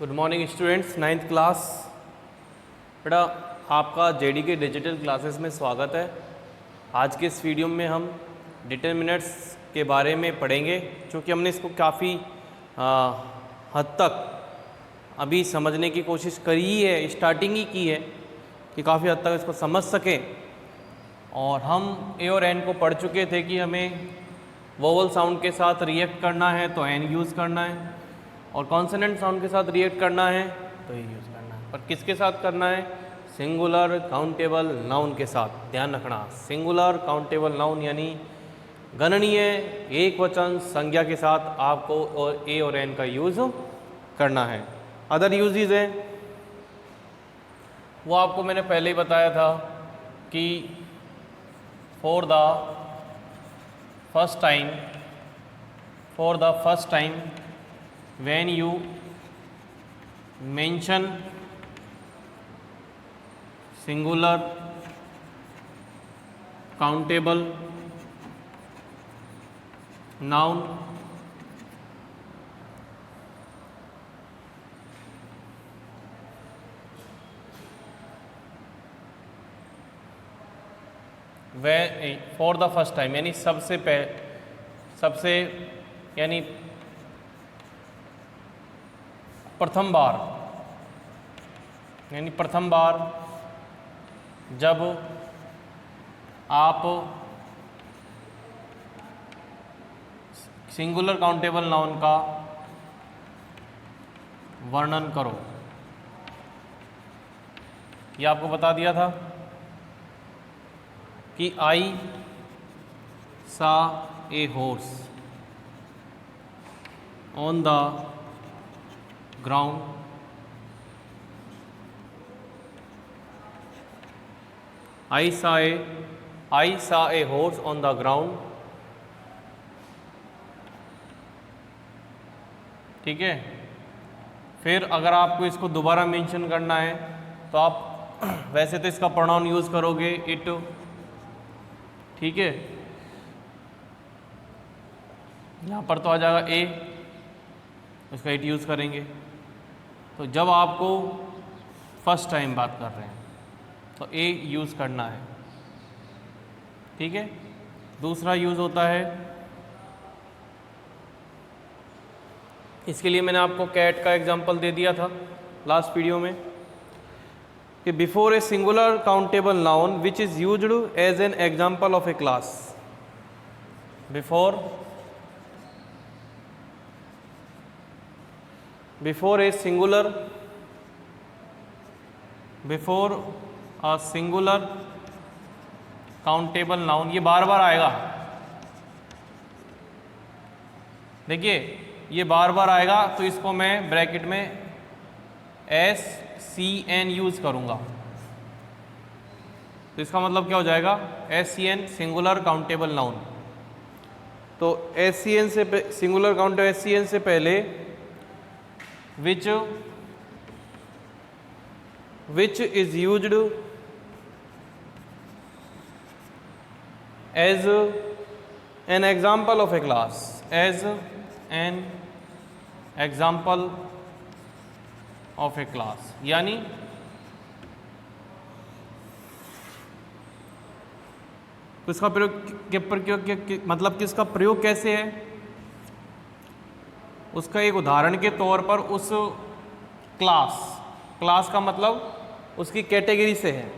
Good morning students, ninth class. बेटा आपका JD के डिजिटल क्लासेस में स्वागत है। आज के इस वीडियो में हम डिटरमिनर्स के बारे में पढ़ेंगे, क्योंकि हमने इसको काफ़ी हद तक अभी समझने की कोशिश करी ही है, स्टार्टिंग ही की है कि काफ़ी हद तक इसको समझ सकें। और हम ए और एन को पढ़ चुके थे कि हमें वोवल साउंड के साथ रिएक्ट करना है तो एन यूज़ करना है, और कॉन्सोनेंट साउंड के साथ रिएक्ट करना है तो ये यूज़ करना है। पर किसके साथ करना है? सिंगुलर काउंटेबल नाउन के साथ। ध्यान रखना, सिंगुलर काउंटेबल नाउन यानी गणनीय एक वचन संज्ञा के साथ आपको और ए और एन का यूज़ करना है। अदर यूजेज हैं वो आपको मैंने पहले ही बताया था कि for the first time when you mention singular countable noun for the first time यानी सबसे यानी प्रथम बार जब आप सिंगुलर काउंटेबल नाउन का वर्णन करो। ये आपको बता दिया था कि I saw a horse on the ground, I saw a horse on the ground। ठीक है। फिर अगर आपको इसको दोबारा मेंशन करना है तो आप वैसे तो इसका प्रोनाउन यूज़ करोगे इट। ठीक है, यहाँ पर तो आ जाएगा ए, उसका इट यूज़ करेंगे। तो जब आपको फर्स्ट टाइम बात कर रहे हैं तो ए यूज़ करना है। ठीक है। दूसरा यूज़ होता है, इसके लिए मैंने आपको कैट का एग्जांपल दे दिया था लास्ट वीडियो में कि before a singular countable noun which is used as an example of a class. before a singular countable noun, ये बार बार आएगा। देखिए ये बार बार आएगा तो इसको मैं ब्रैकेट में SCN यूज़ करूँगा। तो इसका मतलब क्या हो जाएगा? SCN singular countable noun. तो SCN से सिंगुलर काउंटेबल SCN से पहले which is used as an example of a class, यानी इसका प्रयोग मतलब कि इसका प्रयोग कैसे है? उसका एक उदाहरण के तौर पर उस क्लास का मतलब उसकी कैटेगरी से है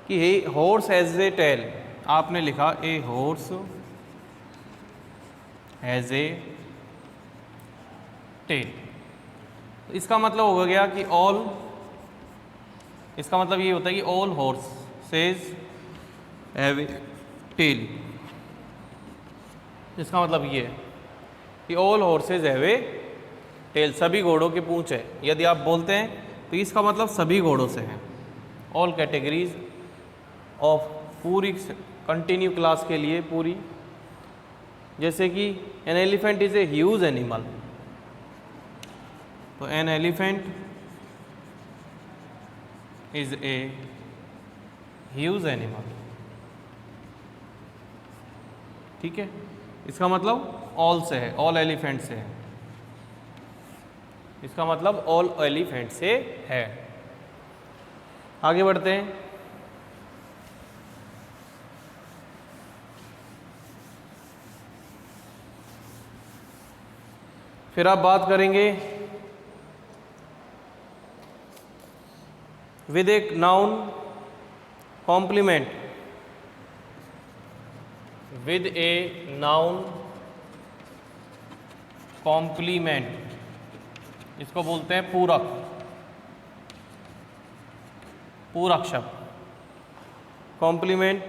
कि हे हॉर्स हैज़ ए टेल। आपने लिखा a horse has a tail, इसका मतलब हो गया कि इसका मतलब ये होता है कि all horses have a tail. इसका मतलब ये है कि all horses have a tail, सभी घोड़ों के पूंछ है। यदि आप बोलते हैं तो इसका मतलब सभी घोड़ों से है। ऑल कैटेगरीज ऑफ पूरी कंटिन्यू क्लास के लिए पूरी, जैसे कि an elephant is a huge animal, तो an elephant is a huge animal. ठीक है, इसका मतलब ऑल से है, ऑल एलिफेंट से है। इसका मतलब ऑल एलिफेंट से है। आगे बढ़ते हैं। फिर आप बात करेंगे विद एक noun complement, with a noun complement, इसको बोलते हैं पूरक, पूरक शब्द complement.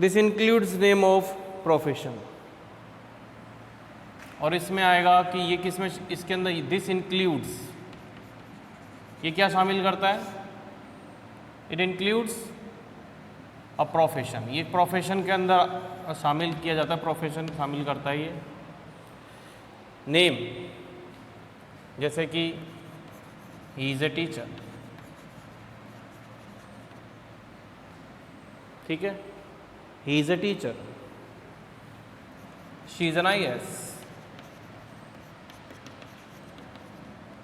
This includes name of profession, और इसमें आएगा कि ये किसमें, इसके अंदर दिस इंक्लूड्स, ये क्या शामिल करता है? इट इंक्लूड्स अ प्रोफेशन, ये प्रोफेशन के अंदर शामिल किया जाता है, प्रोफेशन शामिल करता है ये। नेम, जैसे कि ही इज़ ए टीचर, ठीक है, he is a teacher. She is an IAS,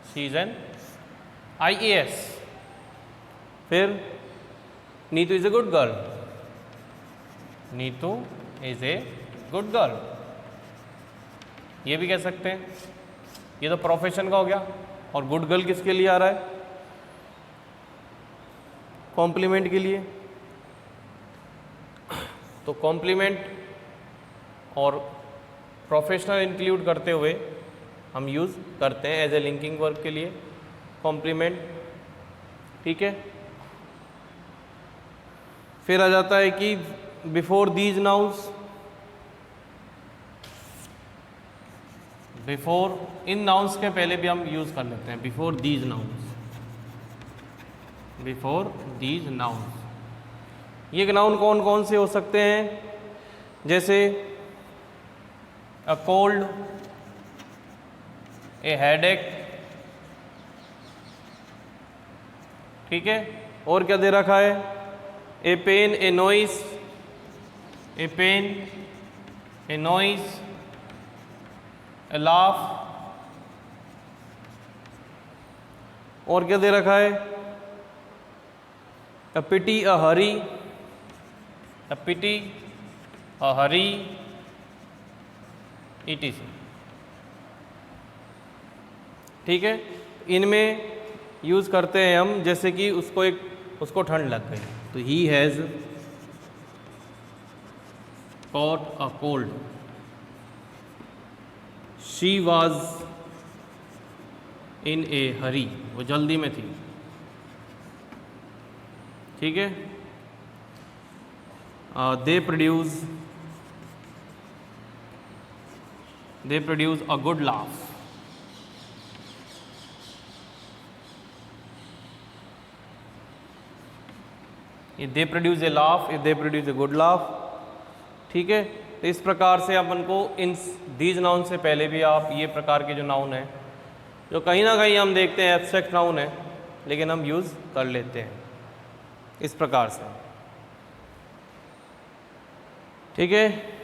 she is an IAS। फिर Neetu is a good girl, Neetu is a good girl, ये भी कह सकते हैं। ये तो प्रोफेशन का हो गया। और गुड गर्ल किसके लिए आ रहा है? कॉम्प्लीमेंट के लिए। तो कॉम्प्लीमेंट और प्रोफेशनल इंक्लूड करते हुए हम यूज़ करते हैं एज ए लिंकिंग वर्ब के लिए कॉम्प्लीमेंट, ठीक है। फिर आ जाता है कि before these nouns, before, in nouns के पहले भी हम यूज़ कर लेते हैं before these nouns, before these nouns. ये नाउन कौन कौन से हो सकते हैं? जैसे अ कोल्ड, ए हेडेक, ठीक है। और क्या दे रखा है? ए पेन, ए नॉइस, ए पेन, ए नॉइस, ए लाफ। और क्या दे रखा है? अ पिटी, अ हरी, अ पिटी, अ हरी, ETC, ठीक है। इनमें यूज़ करते हैं हम, जैसे कि उसको ठंड लग गई, तो he has caught a cold, she was in a hurry, वो जल्दी में थी, ठीक है। They produce a good laugh, they produce a laugh, they produce a good laugh, ठीक है। तो इस प्रकार से अपन को इन दीज नाउन से पहले भी आप ये प्रकार के जो नाउन हैं, जो कहीं ना कहीं हम देखते हैं एब्स्ट्रैक्ट नाउन है, लेकिन हम यूज़ कर लेते हैं इस प्रकार से, ठीक है।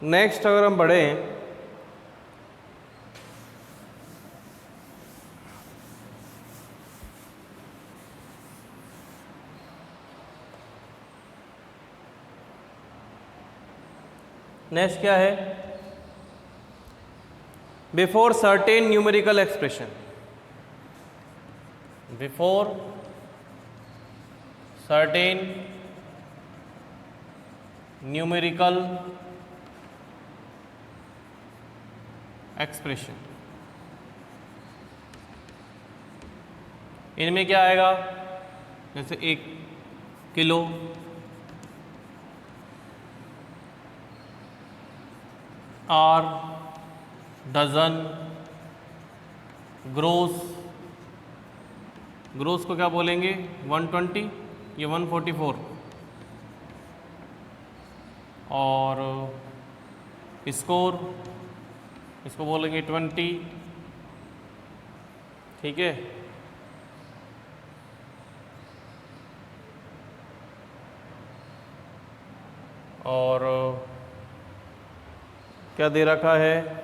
नेक्स्ट अगर हम बढ़ें, नेक्स्ट क्या है? Before certain numerical expression, before certain numerical expression, इनमें क्या आएगा? जैसे 1 किलो, आर, डजन, ग्रोस, ग्रोस को क्या बोलेंगे? 120, ये 144, और स्कोर, इसको बोलेंगे 20, ठीक है। और क्या दे रखा है?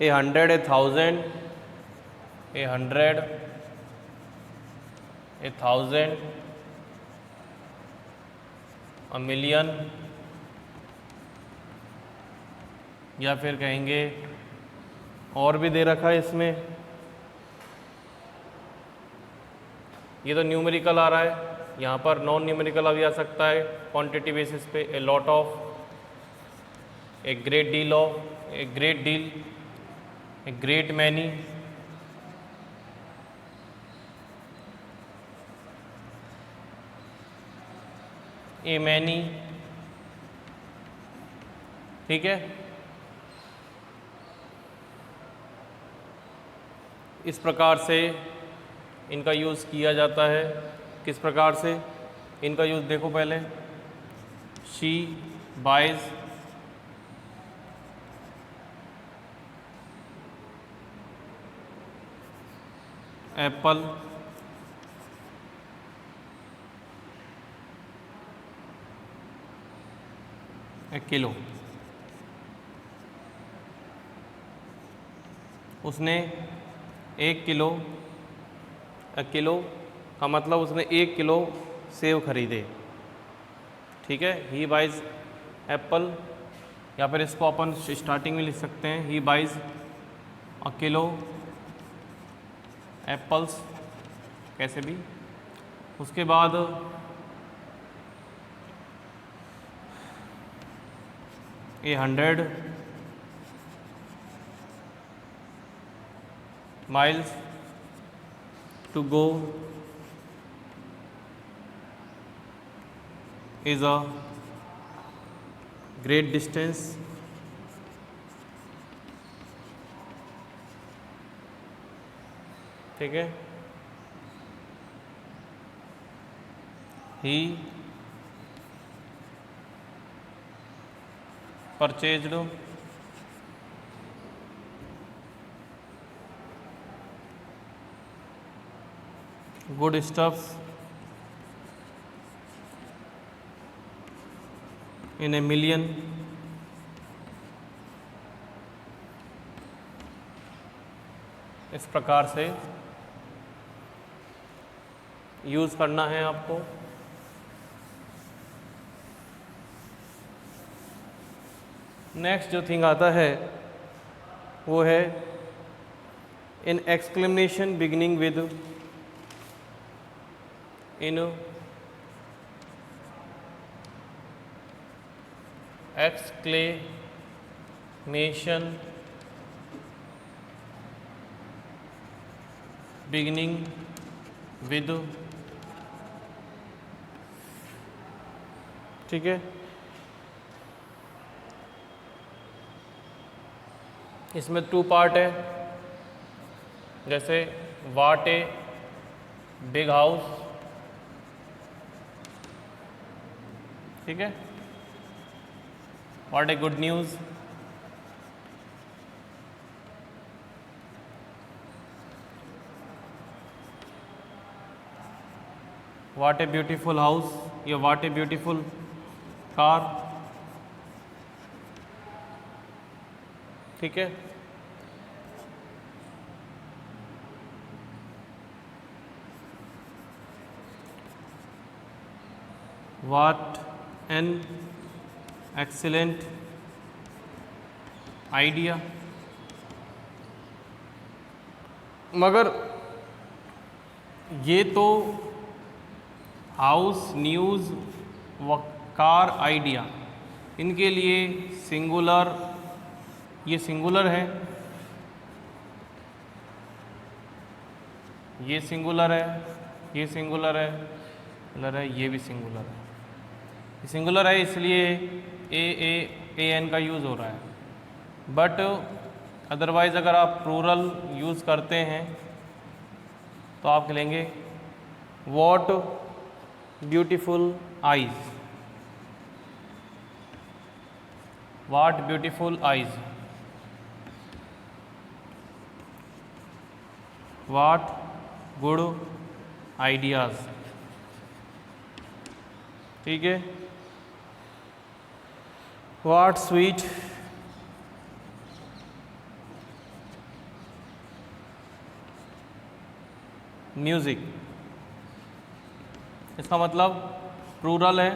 100, 1000, 100, 1000, a million, या फिर कहेंगे और भी दे रखा है इसमें, ये तो न्यूमेरिकल आ रहा है, यहाँ पर नॉन न्यूमेरिकल भी आ सकता है क्वांटिटी बेसिस पे, a lot of, a great deal of, a great deal, a great many, A many, ठीक है। इस प्रकार से इनका यूज़ किया जाता है। किस प्रकार से इनका यूज़ देखो पहले, she buys apple a kilo, उसने 1 किलो, किलो का मतलब उसने 1 किलो सेब खरीदे, ठीक है। ही बाइज एप्पल, या फिर इसको अपन स्टार्टिंग में लिख सकते हैं, he buys a kilo apples, कैसे भी। उसके बाद 100 miles to go is a great distance, ठीक है। He purchased good stuffs in a million, इस प्रकार से यूज़ करना है आपको। नेक्स्ट जो थिंग आता है वो है in exclamation beginning with, in exclamation beginning with, ठीक है। इसमें 2 पार्ट है, जैसे व्हाट ए बिग हाउस, ठीक है, what a good news, what a beautiful house या व्हाट ए ब्यूटीफुल कार, ठीक है। What an excellent idea. मगर ये तो हाउस, न्यूज़ व कार, आइडिया, इनके लिए सिंगुलर, ये सिंगुलर है, ये सिंगुलर है, ये सिंगुलर है, ये भी सिंगुलर है। सिंगुलर है इसलिए ए एन का यूज़ हो रहा है, बट अदरवाइज़ अगर आप प्लूरल यूज़ करते हैं तो आप लेंगे what beautiful eyes, what beautiful eyes, what good ideas, ठीक है। What sweet music. इसका मतलब प्लूरल है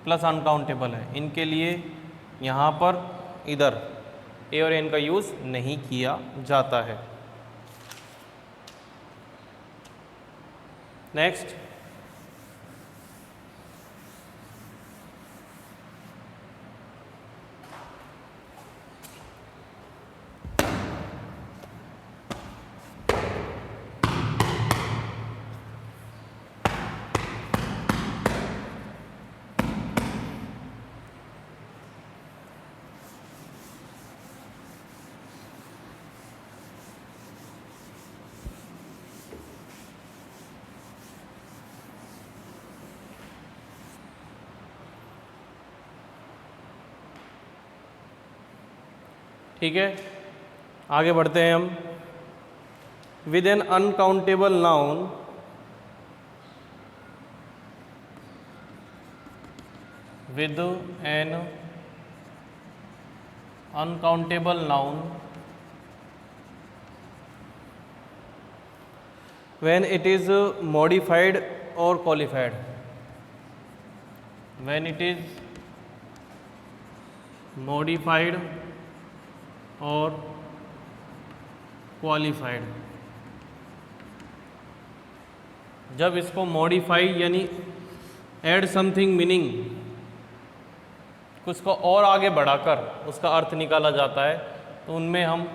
प्लस अनकाउंटेबल है, इनके लिए यहाँ पर इधर ए और एन का यूज़ नहीं किया जाता है। नेक्स्ट, ठीक है, आगे बढ़ते हैं हम। With N uncountable noun, with N uncountable noun when it is modified or qualified, when it is modified or qualified, जब इसको मॉडिफाई यानी ऐड समथिंग मीनिंग, कुछ को और आगे बढ़ाकर उसका अर्थ निकाला जाता है, तो उनमें हम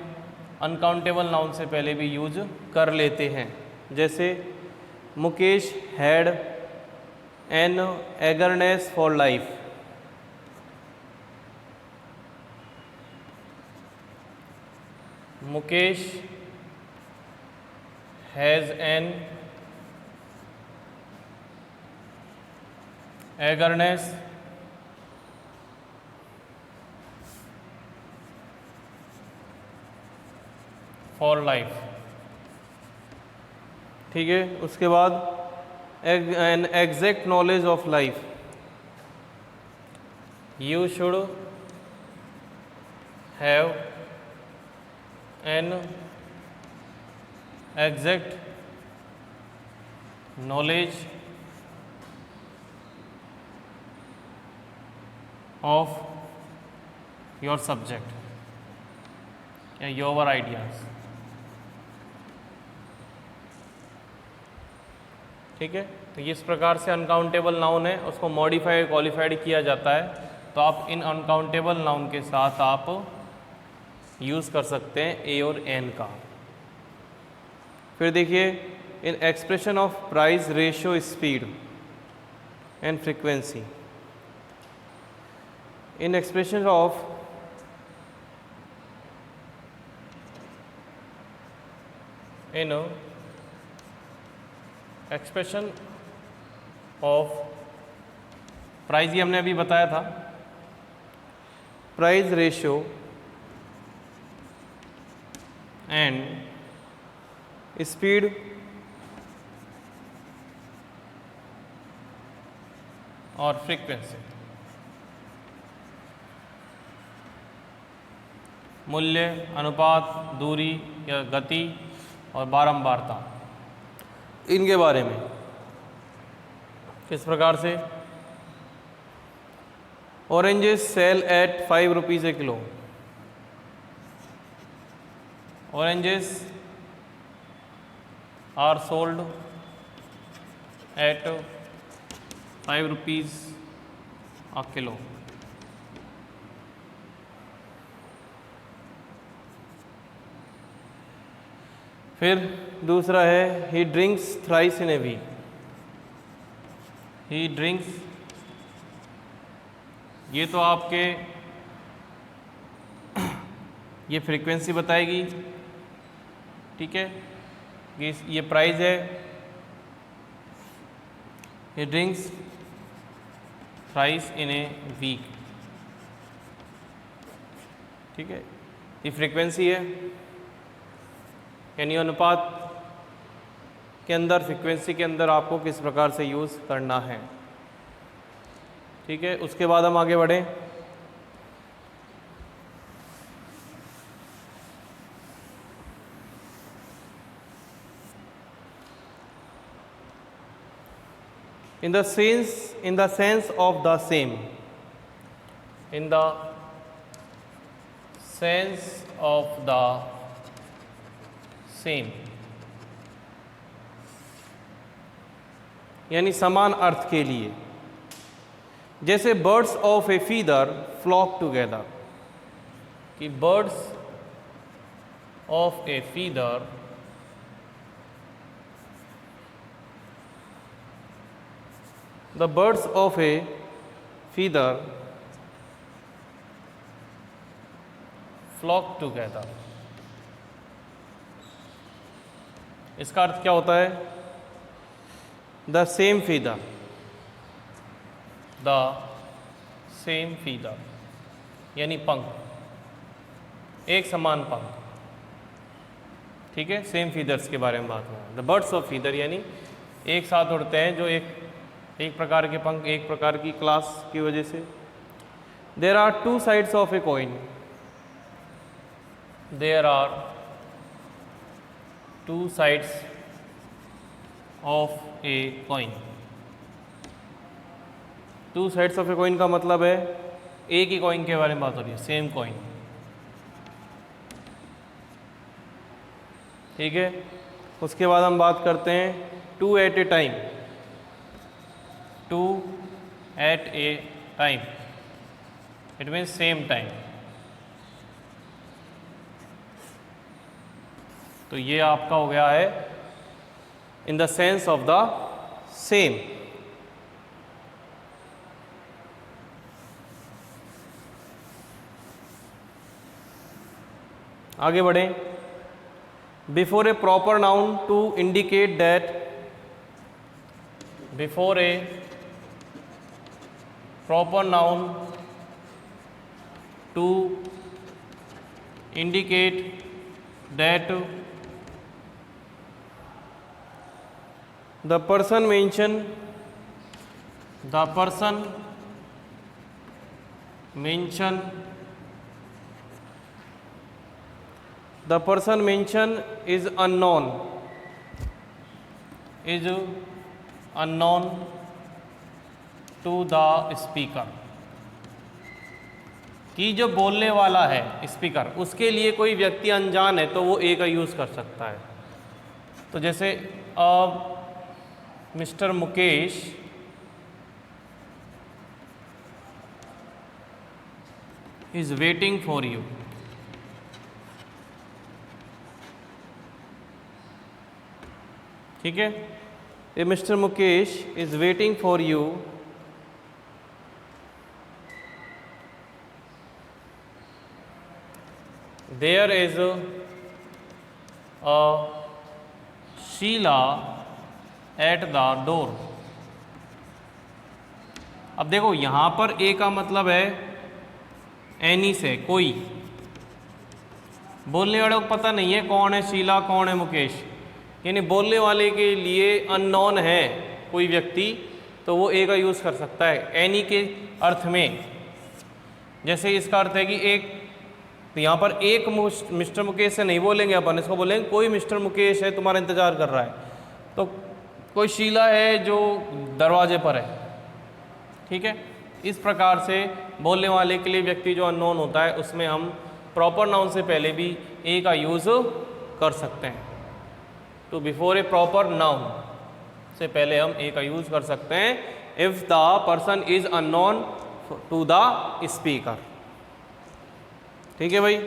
अनकाउंटेबल नाउन से पहले भी यूज कर लेते हैं। जैसे Mukesh had an eagerness for life, Mukesh has an eagerness for life. ठीक है, उसके बाद an exact knowledge of life, you should have an exact knowledge of your subject या योर आइडियाज। ठीक है, तो इस प्रकार से अनकाउंटेबल नाउन है, उसको मॉडिफाइड क्वालिफाइड किया जाता है। तो आप इन अनकाउंटेबल नाउन के साथ आप यूज़ कर सकते हैं ए और एन का। फिर देखिए, in expression of price ratio speed and frequency, in expression of expression of price, ये हमने अभी बताया था, प्राइस रेशियो एंड स्पीड और फ्रीक्वेंसी, मूल्य, अनुपात, दूरी या गति और बारंबारता, इनके बारे में। किस प्रकार से? Oranges sell at 5 rupees a kilo, oranges are sold at 5 rupees a kilo. फिर दूसरा है he drinks thrice in a week, he drinks, ये तो आपके ये फ्रीक्वेंसी बताएगी। ठीक है, ये प्राइस है, he drinks thrice in a week. ठीक है, ये फ्रीक्वेंसी है, यानी अनुपात के अंदर, फ्रीक्वेंसी के अंदर आपको किस प्रकार से यूज़ करना है। ठीक है, उसके बाद हम आगे बढ़ें। in the sense of the same, in the sense of the same, यानी समान अर्थ के लिए। जैसे birds of a feather flock together, कि birds of a feather the birds of a feather flock together. इसका अर्थ क्या होता है? The same feather, the same feather यानी पंख, एक समान पंख। ठीक है, सेम फीदर्स के बारे में बात हो। द बर्ड्स ऑफ फीदर यानी एक साथ उड़ते हैं, जो एक प्रकार के पंख, एक प्रकार की क्लास की वजह से। There are two sides of a coin, there are two sides of a coin. Two sides of a coin का मतलब है एक ही कॉइन के बारे में बात हो रही है, सेम कॉइन। ठीक है, उसके बाद हम बात करते हैं two at a time. Two at a time it means same time. तो ये आपका हो गया है in the sense of the same. आगे बढ़ें। Before a proper noun to indicate that, before a proper noun to indicate that the person mentioned is unknown to the speaker, कि जो बोलने वाला है स्पीकर, उसके लिए कोई व्यक्ति अनजान है तो वो ए का यूज़ कर सकता है। तो जैसे Mister Mukesh is waiting for you. ठीक है, a Mister Mukesh is waiting for you there is a Sheila at the door। अब देखो यहाँ पर ए का मतलब है एनी से, कोई। बोलने वाले को पता नहीं है कौन है शीला, कौन है मुकेश, यानी बोलने वाले के लिए अननोन है कोई व्यक्ति, तो वो ए का यूज़ कर सकता है एनी के अर्थ में। जैसे इसका अर्थ है कि एक, तो यहाँ पर एक मिस्टर मुकेश से नहीं बोलेंगे अपन, इसको बोलेंगे कोई मिस्टर मुकेश है तुम्हारा इंतज़ार कर रहा है। तो कोई शीला है जो दरवाजे पर है। ठीक है, इस प्रकार से बोलने वाले के लिए व्यक्ति जो अननोन होता है उसमें हम प्रॉपर नाउन से पहले भी ए का यूज़ कर सकते हैं। तो बिफोर ए प्रॉपर नाउन से पहले हम ए का यूज़ कर सकते हैं if the person is unknown to the speaker. ठीक है भाई।